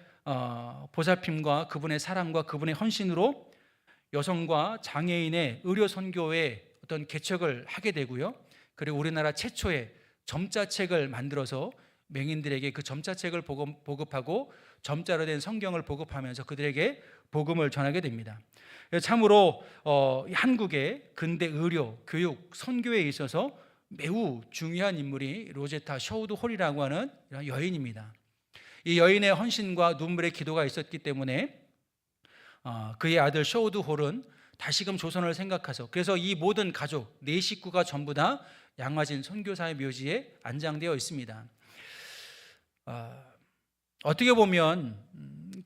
보살핌과 그분의 사랑과 그분의 헌신으로 여성과 장애인의 의료 선교의 어떤 개척을 하게 되고요. 그리고 우리나라 최초의 점자책을 만들어서 맹인들에게 그 점자책을 보급하고 점자로 된 성경을 보급하면서 그들에게 복음을 전하게 됩니다. 참으로 한국의 근대 의료, 교육, 선교에 있어서 매우 중요한 인물이 로제타 셔우드 홀이라고 하는 여인입니다. 이 여인의 헌신과 눈물의 기도가 있었기 때문에 그의 아들 셔우드 홀은 다시금 조선을 생각해서, 그래서 이 모든 가족, 네 식구가 전부 다 양화진 선교사의 묘지에 안장되어 있습니다. 어떻게 보면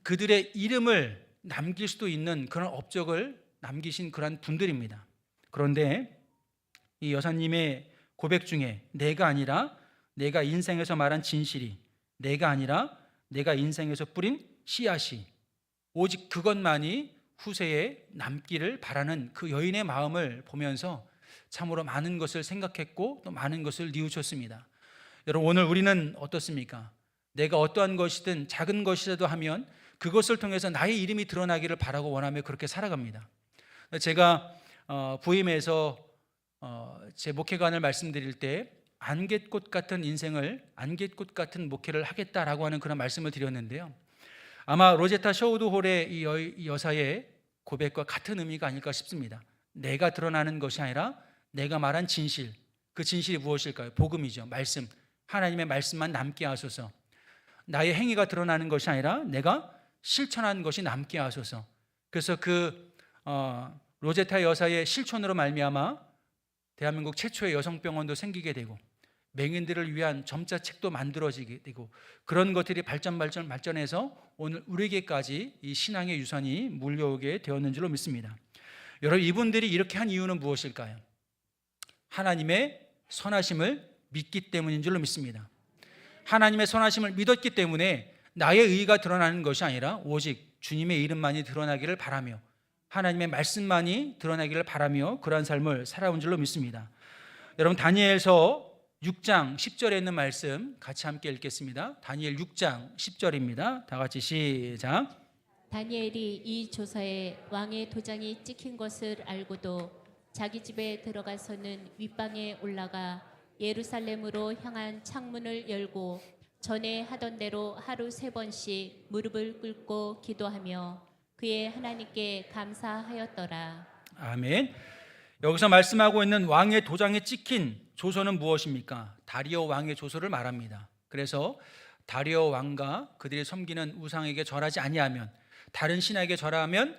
그들의 이름을 남길 수도 있는 그런 업적을 남기신 그런 분들입니다. 그런데 이 여사님의 고백 중에 내가 아니라 내가 인생에서 말한 진실이, 내가 아니라 내가 인생에서 뿌린 씨앗이, 오직 그것만이 후세에 남기를 바라는 그 여인의 마음을 보면서 참으로 많은 것을 생각했고 또 많은 것을 뉘우쳤습니다. 여러분, 오늘 우리는 어떻습니까? 내가 어떠한 것이든 작은 것이라도 하면 그것을 통해서 나의 이름이 드러나기를 바라고 원하며 그렇게 살아갑니다. 제가 부임에서 제 목회관을 말씀드릴 때 안갯꽃 같은 인생을, 안갯꽃 같은 목회를 하겠다라고 하는 그런 말씀을 드렸는데요. 아마 로제타 셔우드 홀의 이 여사의 고백과 같은 의미가 아닐까 싶습니다. 내가 드러나는 것이 아니라 내가 말한 진실, 그 진실이 무엇일까요? 복음이죠. 말씀, 하나님의 말씀만 남게 하소서. 나의 행위가 드러나는 것이 아니라 내가 실천한 것이 남게 하소서. 그래서 그 로제타 여사의 실천으로 말미암아 대한민국 최초의 여성병원도 생기게 되고 맹인들을 위한 점자책도 만들어지게 되고 그런 것들이 발전해서 오늘 우리에게까지 이 신앙의 유산이 물려오게 되었는 줄로 믿습니다. 여러분, 이분들이 이렇게 한 이유는 무엇일까요? 하나님의 선하심을 믿기 때문인 줄로 믿습니다. 하나님의 선하심을 믿었기 때문에 나의 의의가 드러나는 것이 아니라 오직 주님의 이름만이 드러나기를 바라며 하나님의 말씀만이 드러나기를 바라며 그러한 삶을 살아온 줄로 믿습니다. 여러분, 다니엘서 6장 10절에 있는 말씀 같이 함께 읽겠습니다. 다니엘 6장 10절입니다. 다 같이 시작. 다니엘이 이 조서에 왕의 도장이 찍힌 것을 알고도 자기 집에 들어가서는 윗방에 올라가 예루살렘으로 향한 창문을 열고 전에 하던 대로 하루 3번씩 무릎을 꿇고 기도하며 그의 하나님께 감사하였더라. 아멘. 여기서 말씀하고 있는 왕의 도장에 찍힌 조서는 무엇입니까? 다리오 왕의 조서를 말합니다. 그래서 다리오 왕과 그들이 섬기는 우상에게 절하지 아니하면, 다른 신에게 절하면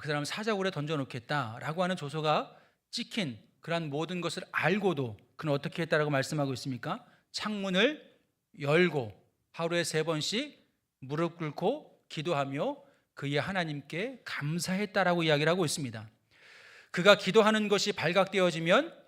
그 사람을 사자굴에 던져놓겠다라고 하는 조서가 찍힌 그러한 모든 것을 알고도 그는 어떻게 했다라고 말씀하고 있습니까? 창문을 열고 하루에 3번씩 무릎 꿇고 기도하며 그의 하나님께 감사했다라고 이야기를 하고 있습니다. 그가 기도하는 것이 발각되어지면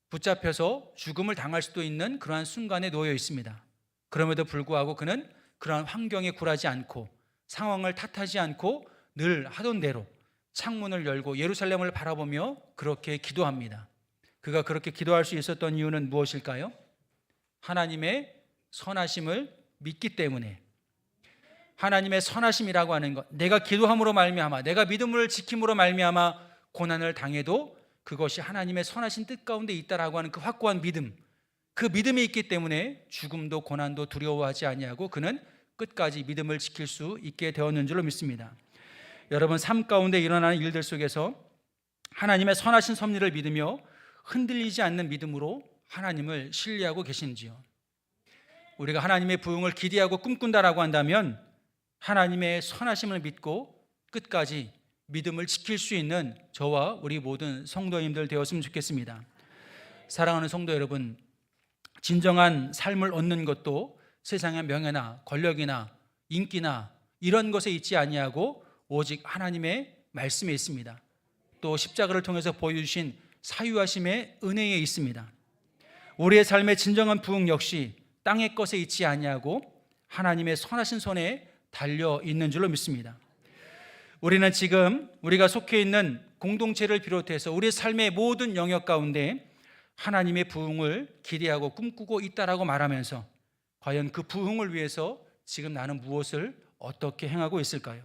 붙잡혀서 죽음을 당할 수도 있는 그러한 순간에 놓여 있습니다. 그럼에도 불구하고 그는 그러한 환경에 굴하지 않고 상황을 탓하지 않고 늘 하던 대로 창문을 열고 예루살렘을 바라보며 그렇게 기도합니다. 그가 그렇게 기도할 수 있었던 이유는 무엇일까요? 하나님의 선하심을 믿기 때문에. 하나님의 선하심이라고 하는 것, 내가 기도함으로 말미암아, 내가 믿음을 지킴으로 말미암아 고난을 당해도 그것이 하나님의 선하신 뜻 가운데 있다라고 하는 그 확고한 믿음, 그 믿음이 있기 때문에 죽음도 고난도 두려워하지 아니하고 그는 끝까지 믿음을 지킬 수 있게 되었는 줄로 믿습니다. 여러분, 삶 가운데 일어나는 일들 속에서 하나님의 선하신 섭리를 믿으며 흔들리지 않는 믿음으로 하나님을 신뢰하고 계신지요? 우리가 하나님의 부흥을 기대하고 꿈꾼다라고 한다면 하나님의 선하심을 믿고 끝까지 믿음을 지킬 수 있는 저와 우리 모든 성도님들 되었으면 좋겠습니다. 사랑하는 성도 여러분, 진정한 삶을 얻는 것도 세상의 명예나 권력이나 인기나 이런 것에 있지 아니하고 오직 하나님의 말씀에 있습니다. 또 십자가를 통해서 보여주신 사유하심의 은혜에 있습니다. 우리의 삶의 진정한 부흥 역시 땅의 것에 있지 아니하고 하나님의 선하신 손에 달려 있는 줄로 믿습니다. 우리는 지금 우리가 속해 있는 공동체를 비롯해서 우리의 삶의 모든 영역 가운데 하나님의 부흥을 기대하고 꿈꾸고 있다라고 말하면서 과연 그 부흥을 위해서 지금 나는 무엇을 어떻게 행하고 있을까요?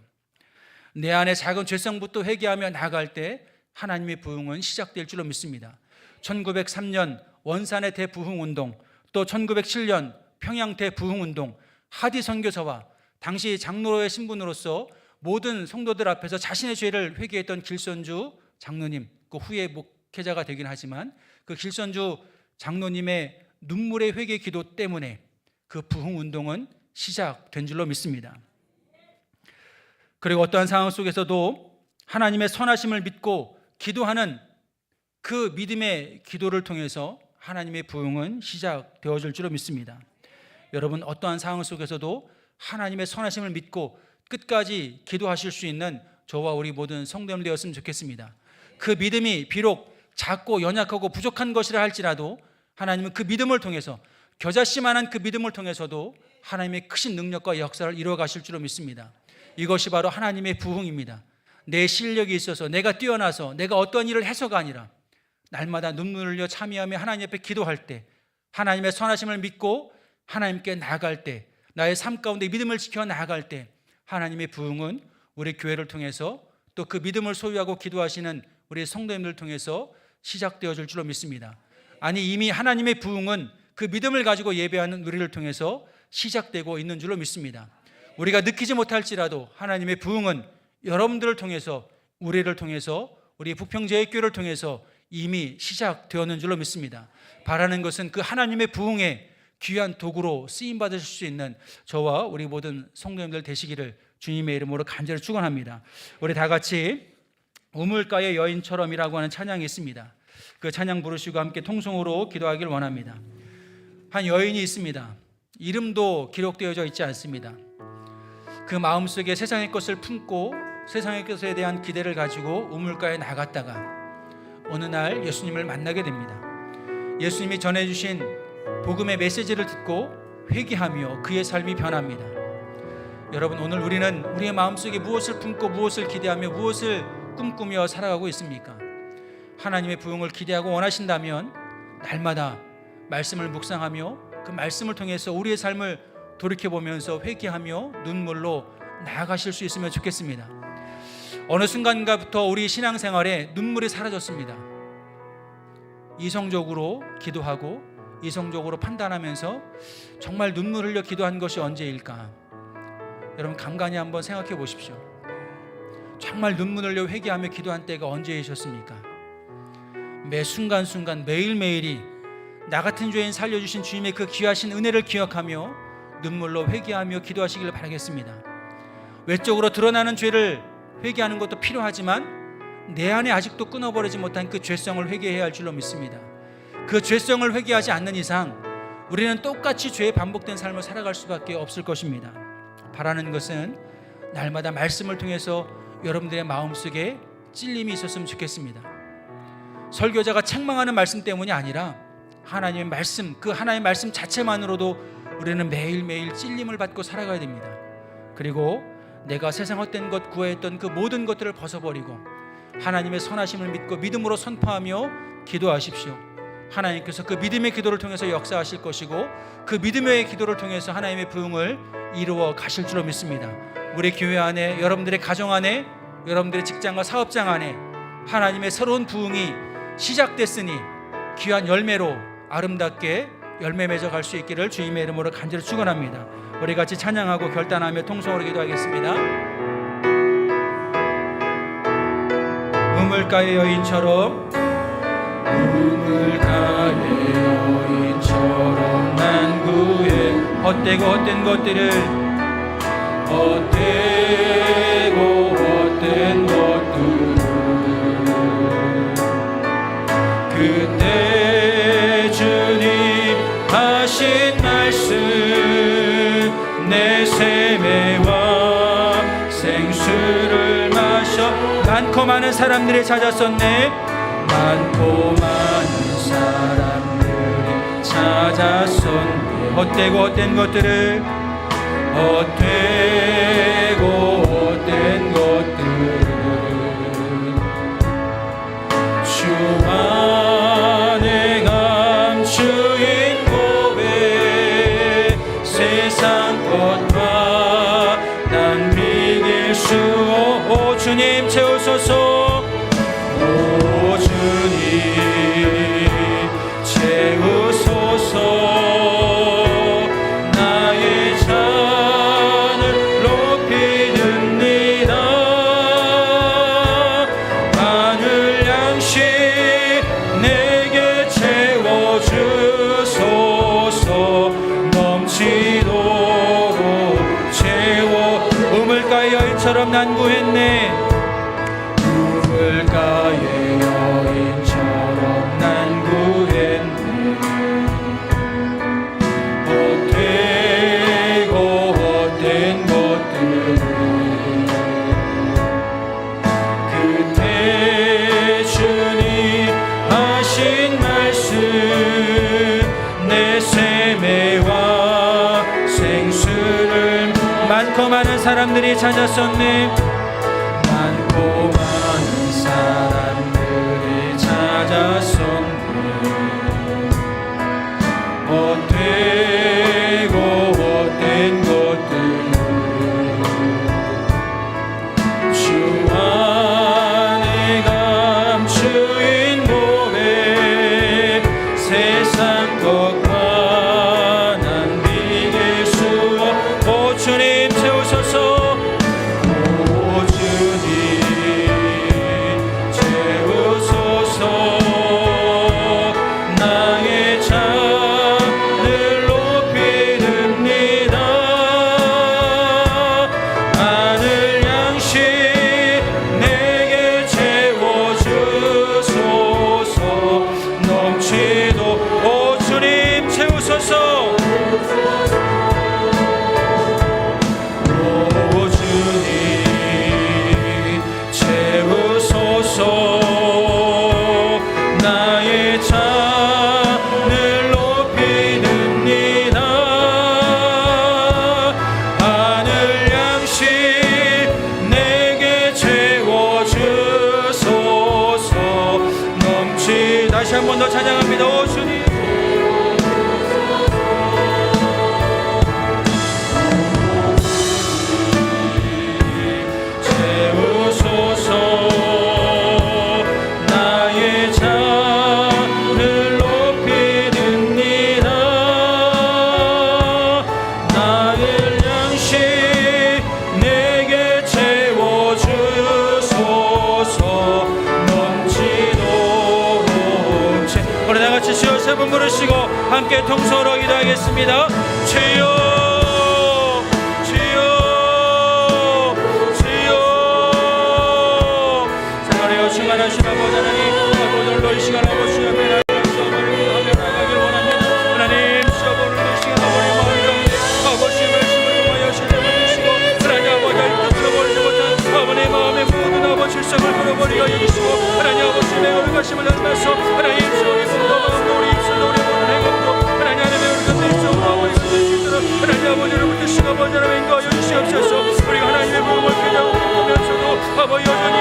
내 안에 작은 죄성부터 회개하며 나아갈 때 하나님의 부흥은 시작될 줄로 믿습니다. 1903년 원산의 대부흥운동, 또 1907년 평양 대부흥운동, 하디 선교사와 당시 장로의 신분으로서 모든 성도들 앞에서 자신의 죄를 회개했던 길선주 장로님, 그 후에 목회자가 되긴 하지만 그 길선주 장로님의 눈물의 회개 기도 때문에 그 부흥운동은 시작된 줄로 믿습니다. 그리고 어떠한 상황 속에서도 하나님의 선하심을 믿고 기도하는 그 믿음의 기도를 통해서 하나님의 부흥은 시작되어질 줄로 믿습니다. 여러분, 어떠한 상황 속에서도 하나님의 선하심을 믿고 끝까지 기도하실 수 있는 저와 우리 모든 성도님 되었으면 좋겠습니다. 그 믿음이 비록 작고 연약하고 부족한 것이라 할지라도 하나님은 그 믿음을 통해서, 겨자씨만한 그 믿음을 통해서도 하나님의 크신 능력과 역사를 이루어 가실 줄로 믿습니다. 이것이 바로 하나님의 부흥입니다. 내 실력이 있어서, 내가 뛰어나서, 내가 어떤 일을 해서가 아니라 날마다 눈물을 흘려 참여하며 하나님 앞에 기도할 때, 하나님의 선하심을 믿고 하나님께 나아갈 때, 나의 삶 가운데 믿음을 지켜 나아갈 때 하나님의 부흥은 우리 교회를 통해서, 또 그 믿음을 소유하고 기도하시는 우리 성도님들 통해서 시작되어질 줄로 믿습니다. 아니, 이미 하나님의 부흥은 그 믿음을 가지고 예배하는 우리를 통해서 시작되고 있는 줄로 믿습니다. 우리가 느끼지 못할지라도 하나님의 부흥은 여러분들을 통해서, 우리를 통해서, 우리 부평제일교회를 통해서 이미 시작되었는 줄로 믿습니다. 바라는 것은 그 하나님의 부흥에 귀한 도구로 쓰임받으실 수 있는 저와 우리 모든 성도님들 되시기를 주님의 이름으로 간절히 축원합니다. 우리 다 같이 우물가의 여인처럼이라고 하는 찬양이 있습니다. 그 찬양 부르시고 함께 통성으로 기도하기를 원합니다. 한 여인이 있습니다. 이름도 기록되어져 있지 않습니다. 그 마음속에 세상의 것을 품고 세상의 것에 대한 기대를 가지고 우물가에 나갔다가 어느 날 예수님을 만나게 됩니다. 예수님이 전해주신 복음의 메시지를 듣고 회개하며 그의 삶이 변합니다. 여러분, 오늘 우리는 우리의 마음속에 무엇을 품고 무엇을 기대하며 무엇을 꿈꾸며 살아가고 있습니까? 하나님의 부흥을 기대하고 원하신다면 날마다 말씀을 묵상하며 그 말씀을 통해서 우리의 삶을 돌이켜보면서 회개하며 눈물로 나아가실 수 있으면 좋겠습니다. 어느 순간가부터 우리 신앙생활에 눈물이 사라졌습니다. 이성적으로 기도하고 이성적으로 판단하면서 정말 눈물 흘려 기도한 것이 언제일까? 여러분, 간간히 한번 생각해 보십시오. 정말 눈물 흘려 회개하며 기도한 때가 언제이셨습니까? 매 순간순간 매일매일이 나 같은 죄인 살려주신 주님의 그 귀하신 은혜를 기억하며 눈물로 회개하며 기도하시기를 바라겠습니다. 외적으로 드러나는 죄를 회개하는 것도 필요하지만 내 안에 아직도 끊어버리지 못한 그 죄성을 회개해야 할 줄로 믿습니다. 그 죄성을 회개하지 않는 이상 우리는 똑같이 죄에 반복된 삶을 살아갈 수밖에 없을 것입니다. 바라는 것은 날마다 말씀을 통해서 여러분들의 마음속에 찔림이 있었으면 좋겠습니다. 설교자가 책망하는 말씀 때문이 아니라 하나님의 말씀, 그 하나님의 말씀 자체만으로도 우리는 매일매일 찔림을 받고 살아가야 됩니다. 그리고 내가 세상 헛된 것 구하였던 그 모든 것들을 벗어버리고 하나님의 선하심을 믿고 믿음으로 선포하며 기도하십시오. 하나님께서 그 믿음의 기도를 통해서 역사하실 것이고 그 믿음의 기도를 통해서 하나님의 부흥을 이루어 가실 줄로 믿습니다. 우리 교회 안에, 여러분들의 가정 안에, 여러분들의 직장과 사업장 안에 하나님의 새로운 부흥이 시작됐으니 귀한 열매로 아름답게 열매 맺어갈 수 있기를 주님의 이름으로 간절히 축원합니다. 우리 같이 찬양하고 결단하며 통성으로 기도하겠습니다. 우물가의 여인처럼, 우물가의 여인처럼 난 구해 헛되고 헛된 것들을, 헛되고 헛된 것들을 그때 주님 하신 말씀 내 세매와 생수를 마셔 난 많고 많은 사람들이 찾았었네. 많고 많은 사람들이 찾았었네. 헛되고 헛된 것들을, 헛되고 헛된 것들을 주 안에 감추인 고백. 세상 것과 난 비길 수 없. 주님 채우소서. 오 주님 채우소서. 나의 잔을 높이 듭니다. 하늘 양식 내게 채워주소서. 넘치도록 채워. 우물가의 여인처럼 난 구했네. 우물가의 여인처럼 난 구했네. 헛되고 헛된 것들 그때 주님 하신 말씀 내 세매와 생수를. 많고 많은 사람들이 찾았었네. 많고 많은 사람들이 찾았었네. 헛되고 헛된 것들 주 안에 감추인 고백. 세상 것과 난 비길 수 없. 오 주님 채우소서. 오 주님 채우소서. 나의 잔을 높이 듭니다. 하늘 양식 내게 채워주소서. 넘치도. 오 주님 채우소서. 오 주님 채우소서. 나의 잔을 높이 듭니다. 하늘 양식 내게 채워주소서. 넘치. 다시 한 번 더 찬양합니다. 오 주님 채우소서. 나의 잔을 높이 듭니다. 나의 양식 내게 채워주소서. 넘치도록 우리 다같이 주여 세 번 부르시고 함께 통성으로 기도하겠습니다. 주여 충만하신 아버지 하나님, 오늘도 이 시간 아버지 앞에 나가길 원합니다. 하나님, 오늘도 이 시간 아버지 마음 가운데 아버지 말씀을 통하여 실력을 주시고 하나님 아버지 들어버리지 못한 아버지의 마음의 모든 아버지 실상을 끌어버리게 해주시고 하나님 아버지 내 걸음가심을 열면서 하나님 우리 몸도 마음도 우리 입술도 우리 모든 행동도 하나님 하나님의 우리 곁에 있어서 아버지 곁에 있도록 하나님 아버지를 붙드시고 아버지 하나님 인도하여 주시옵소서. 우리가 하나님의 몸을 그냥 보면서도 아버지 여전히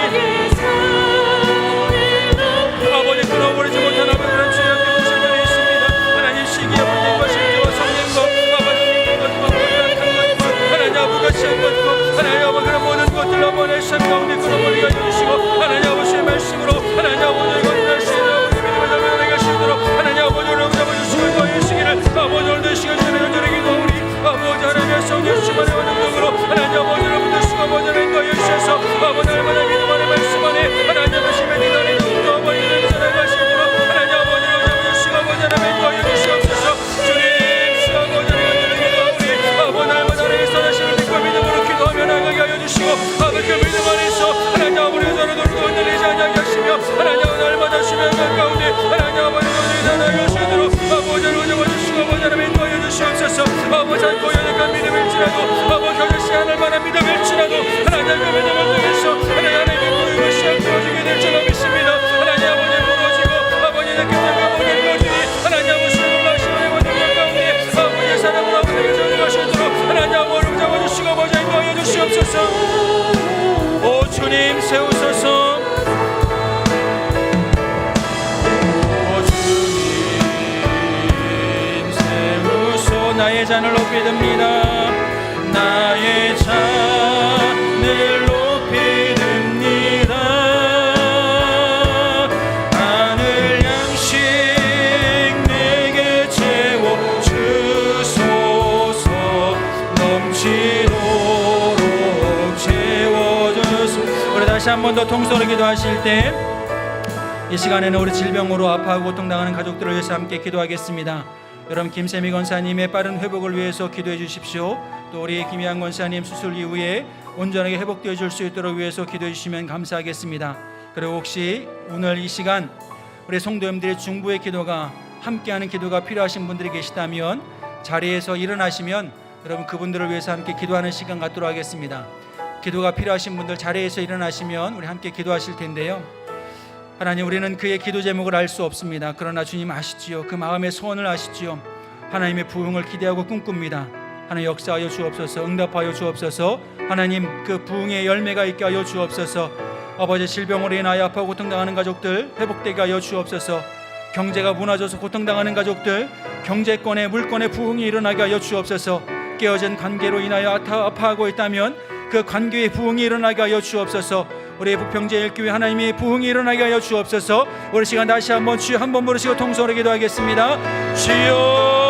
아버지 끊어버리지 못한 아버지는 주의 앞에 부실들이 있습니다. 하나님 시기와 분쟁과 실기와 성령과 아버지 믿는 것과 모든 악한 것과 하나님 아버지가 시한 것과 하나님 아버지 그런 모든 것들 아버지의 삶 가운데 끊어버리게 해주시고 하나님 아버지의 말씀으로 하나님 아버지의 건강을 시키는 아버지 믿음을 담아내게 하시도록 하나님 아버지를 잡아주시고 너의 시기를 아버지 오늘도 이 시간 전에 여전히 기도하오니 아버지 하나님의 성령 주만의 원능력으로 하나님 아버지를 붙드시고 아버지를 인도하여 주셔서 아버지 얼마나 믿음 안에 말씀 안에 하나님 아버지의 믿음을 아버지를 살아가시도록 하나님 아버지를 잡아주시고 아버지 하나님 인도하여 주시옵소서. 주님 주 아버지를 여전히 기도하오니 아버지 날마다 하나님의 선하심을 믿고 믿음으로 기도하며 나가게 하여 주시고 아버지 그 믿음 안에서 하나님 아버지 서로 돌고 흔들리지 않게 하시며 하나님 날마다 쉬면 가운데 하나님 아버지 살아가게 하시도록 아버지를 잡아주시고 아버지 하나님 인도하여 주시옵소서. 아버지 않고 연약한 믿음일지라도 아버지 아저씨 하늘만한 믿음일지라도 하나님 그 믿음을 통해서 하나님 하나님의 보이고 시작하고 나의 잔을 높이 듭니다. 나의 잔을 높이 듭니다. 하늘 양식 내게 채워 주소서. 넘치도록 채워주소서. 우리 다시 한 번 더 통성으로 기도하실 때, 이 시간에는 우리 질병으로 아파하고 고통당하는 가족들을 위해서 함께 기도하겠습니다. 여러분, 김세미 권사님의 빠른 회복을 위해서 기도해 주십시오. 또 우리 김희양 권사님 수술 이후에 온전하게 회복되어 줄 수 있도록 위해서 기도해 주시면 감사하겠습니다. 그리고 혹시 오늘 이 시간 우리 성도님들의 중보의 기도가, 함께하는 기도가 필요하신 분들이 계시다면 자리에서 일어나시면 여러분 그분들을 위해서 함께 기도하는 시간 갖도록 하겠습니다. 기도가 필요하신 분들 자리에서 일어나시면 우리 함께 기도하실 텐데요. 하나님, 우리는 그의 기도 제목을 알 수 없습니다. 그러나 주님 아시지요. 그 마음의 소원을 아시지요. 하나님의 부흥을 기대하고 꿈꿉니다. 하나님 역사하여 주옵소서. 응답하여 주옵소서. 하나님 그 부흥의 열매가 있게 하여 주옵소서. 아버지, 질병으로 인하여 아파하고 고통당하는 가족들 회복되게 하여 주옵소서. 경제가 무너져서 고통당하는 가족들 경제권의 물권의 부흥이 일어나게 하여 주옵소서. 깨어진 관계로 인하여 아파하고 있다면 그 관계의 부흥이 일어나게 하여 주옵소서. 우리 부평제일교회 하나님의 부흥이 일어나게 하여 주옵소서. 우리 시간 다시 한번 주여 한번 부르시고 통성으로 기도하겠습니다. 주여,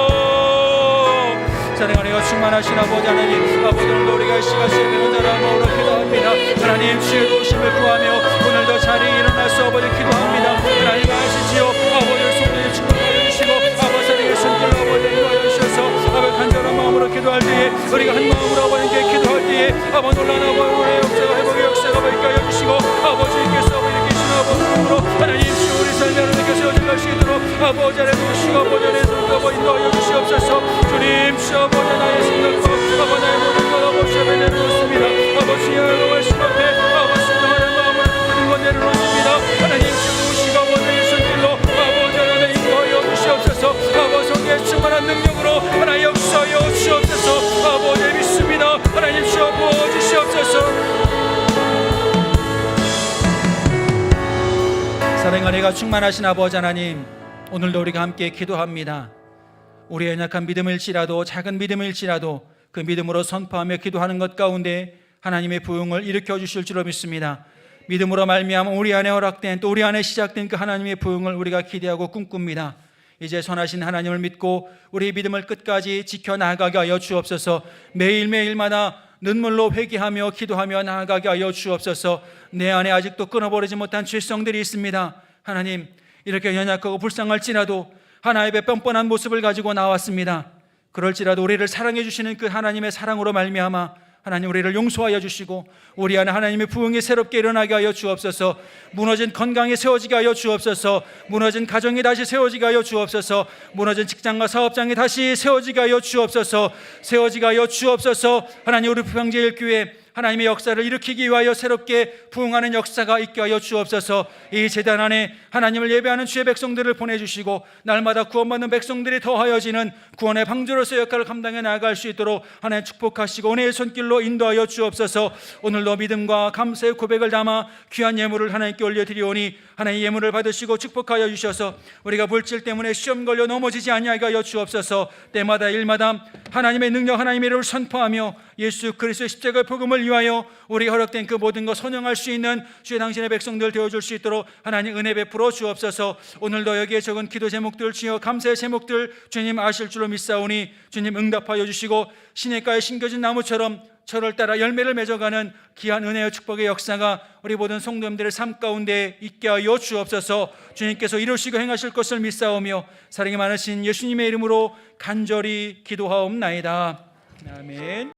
사랑하여 충만하신 아버지 하나님, 아버지 오늘도 우리가 이 시간 예배를 드려 마음으로 기도합니다. 하나님 주의 도우심을 구하며 오늘도 자리에 일어나서 아버지 기도합니다. 하나님 아시지요. 아버지의 손을 축복하여 주시고 아버지 하나님의 손길로 아버지 인도하여 주셔서 아버지 간절한 마음으로 기도할 때에, 우리가 한 마음으로 아버지께 기도할 때에 아버지 놀라운 아버지의 역사가 회복의 역사가 있게 하여 주시고 아버지께서 아버지 일으키시는 아버지로 하나님 주여 우리 삶에 하나님께 세워질 수 있도록 아버지 안에 두시고 아버지 안에 손잡아 인도하여 주시옵소서. 주님 주여 아버지 나의 생각과 아버지 나의 모든 것 아버지 앞에 내려놓습니다. 아버지 여러분 말씀 앞에 아버지 하나님 마음을 모든 것 내려놓습니다. 하나님 주시고 아버지의 손길로 아버지 하나님 인도하여 주시옵소서. 아버지 성령의 충만한 능력으로 하나님 역사하여 주시옵소서. 아버지 믿습니다. 하나님 주여 부어주시옵소서. 사랑과 은혜가 충만하신 아버지 하나님, 오늘도 우리가 함께 기도합니다. 우리의 연약한 믿음일지라도 작은 믿음일지라도 그 믿음으로 선포하며 기도하는 것 가운데 하나님의 부흥을 일으켜 주실 줄로 믿습니다. 믿음으로 말미암아 우리 안에 허락된, 또 우리 안에 시작된 그 하나님의 부흥을 우리가 기대하고 꿈꿉니다. 이제 선하신 하나님을 믿고 우리의 믿음을 끝까지 지켜나가게 하여 주옵소서. 매일매일마다 눈물로 회개하며 기도하며 나아가게 하여 주옵소서. 내 안에 아직도 끊어버리지 못한 죄성들이 있습니다. 하나님, 이렇게 연약하고 불쌍할지라도 하나님의 뻔뻔한 모습을 가지고 나왔습니다. 그럴지라도 우리를 사랑해 주시는 그 하나님의 사랑으로 말미암아 하나님 우리를 용서하여 주시고 우리 안에 하나님의 부흥이 새롭게 일어나게 하여 주옵소서. 무너진 건강이 세워지게 하여 주옵소서. 무너진 가정이 다시 세워지게 하여 주옵소서. 무너진 직장과 사업장이 다시 세워지게 하여 주옵소서. 세워지게 하여 주옵소서. 하나님, 우리 부평제일교회 하나님의 역사를 일으키기 위하여 새롭게 부흥하는 역사가 있게 하여 주옵소서. 이 제단 안에 하나님을 예배하는 주의 백성들을 보내주시고 날마다 구원받는 백성들이 더하여지는 구원의 방주로서 역할을 감당해 나아갈 수 있도록 하나님 축복하시고 은혜의 손길로 인도하여 주옵소서. 오늘도 믿음과 감사의 고백을 담아 귀한 예물을 하나님께 올려드리오니 하나님 예물을 받으시고 축복하여 주셔서 우리가 물질 때문에 시험 걸려 넘어지지 아니하게 하여 주옵소서. 때마다 일마다 하나님의 능력, 하나님의 이름을 선포하며 예수 그리스도의 십자가의 복음을 위하여 우리가 허락된 그 모든 것 선용할 수 있는 주의 당신의 백성들 되어줄 수 있도록 하나님 은혜 베풀어 주옵소서. 오늘도 여기에 적은 기도 제목들, 주여 감사의 제목들 주님 아실 줄로 믿사오니 주님 응답하여 주시고 시냇가에 심겨진 나무처럼 철을 따라 열매를 맺어가는 귀한 은혜의 축복의 역사가 우리 모든 성도님들의 삶 가운데 있게 하여 주옵소서. 주님께서 이루시고 행하실 것을 믿사오며 사랑이 많으신 예수님의 이름으로 간절히 기도하옵나이다. 아멘.